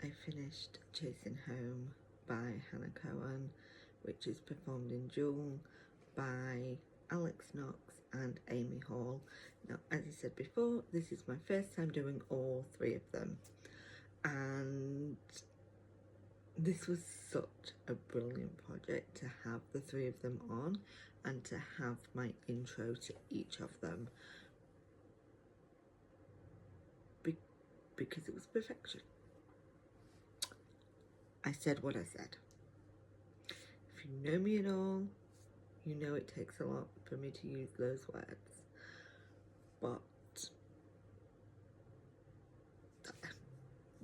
I finished Chasing Home by Hannah Cowan, which is performed in dual by Alex Knox and Amy Hall. Now, as I said before, this is my first time doing all three of them, and this was such a brilliant project to have the three of them on and to have my intro to each of them, because it was perfection. I said what I said. If you know me at all, you know it takes a lot for me to use those words, but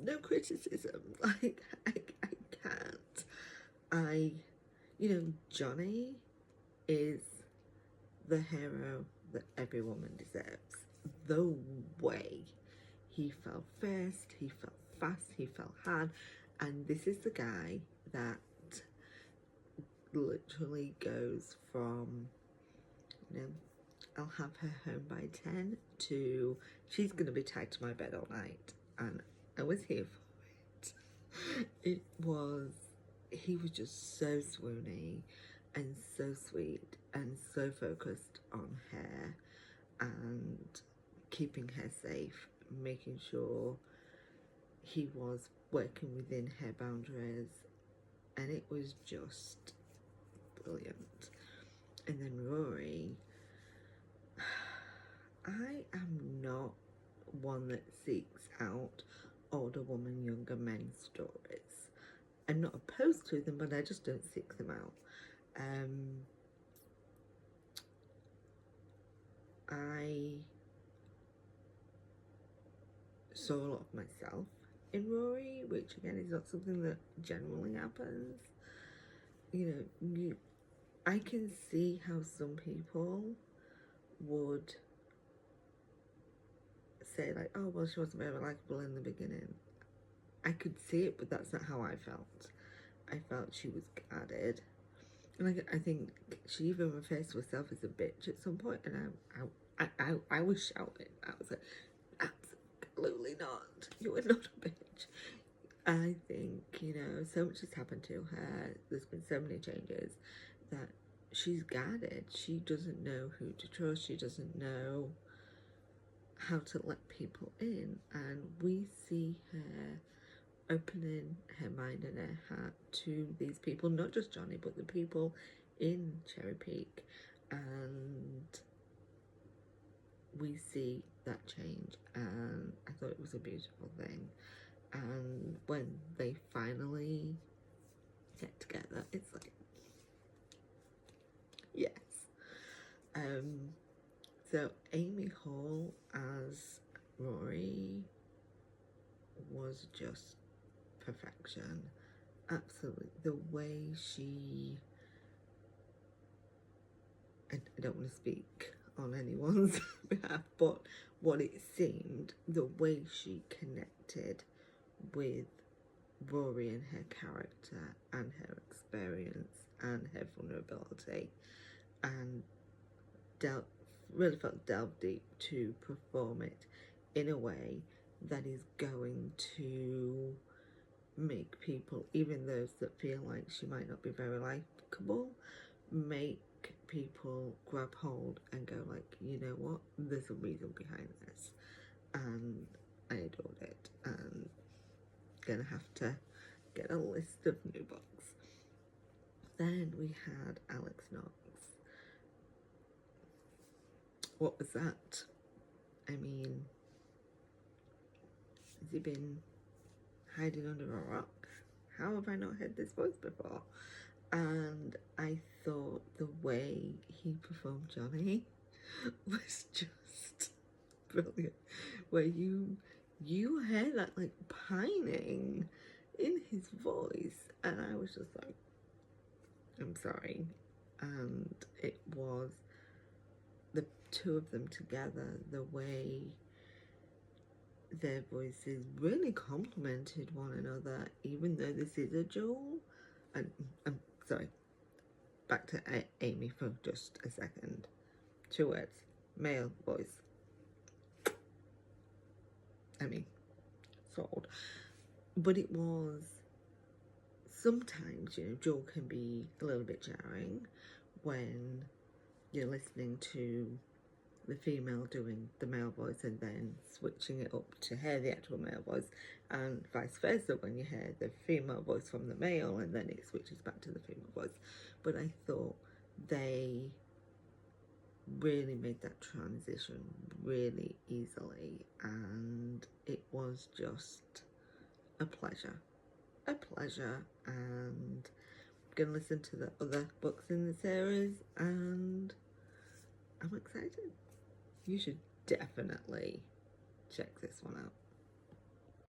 no criticism. Like, I can't. Johnny is the hero that every woman deserves. The way he fell first, he fell fast, he fell hard, and this is the guy that literally goes from, I'll have her home by 10 to she's gonna be tied to my bed all night, and I was here for it. He was just so swoony and so sweet and so focused on her and keeping her safe, making sure he was working within her boundaries, and it was just brilliant. And then Rory, I am not one that seeks out older woman, younger men stories. I'm not opposed to them, but I just don't seek them out. I saw a lot of myself in Rory, which again is not something that generally happens. I can see how some people would say like, oh, well, she wasn't very likable in the beginning. I could see it, but that's not how I felt. I felt she was guarded. And I think she even refers to herself as a bitch at some point, and I was shouting. I was like, absolutely not. You are not a bitch. I think, so much has happened to her. There's been so many changes that she's guarded. She doesn't know who to trust. She doesn't know how to let people in. And we see her opening her mind and her heart to these people, not just Johnny, but the people in Cherry Peak. And we see that change, and I thought it was a beautiful thing. And when they finally get together, it's like, yes. So Amy Hall as Rory was just perfection. Absolutely. The way she, I don't want to speak on anyone's behalf, but what it seemed, the way she connected with Rory and her character and her experience and her vulnerability, and really felt delved deep to perform it in a way that is going to make people, even those that feel like she might not be very likable, make people grab hold and go like, you know what, there's a reason behind this. And I adored it, and gonna have to get a list of new books. Then we had Alex Knox. What was that? I mean, has he been hiding under a rock? How have I not heard this voice before? And I thought the way he performed Johnny was just brilliant. Where you heard that like pining in his voice, and I was just like, I'm sorry. And it was the two of them together, the way their voices really complemented one another, even though this is a duel. And I'm sorry, back to Amy for just a second. 2 words: male voice. I mean, sold. but it was, sometimes, Joel can be a little bit jarring when you're listening to the female doing the male voice and then switching it up to hear the actual male voice, and vice versa when you hear the female voice from the male and then it switches back to the female voice. But I thought they really made that transition really easily, and it was just a pleasure, and I'm going to listen to the other books in the series, and I'm excited. You should definitely check this one out.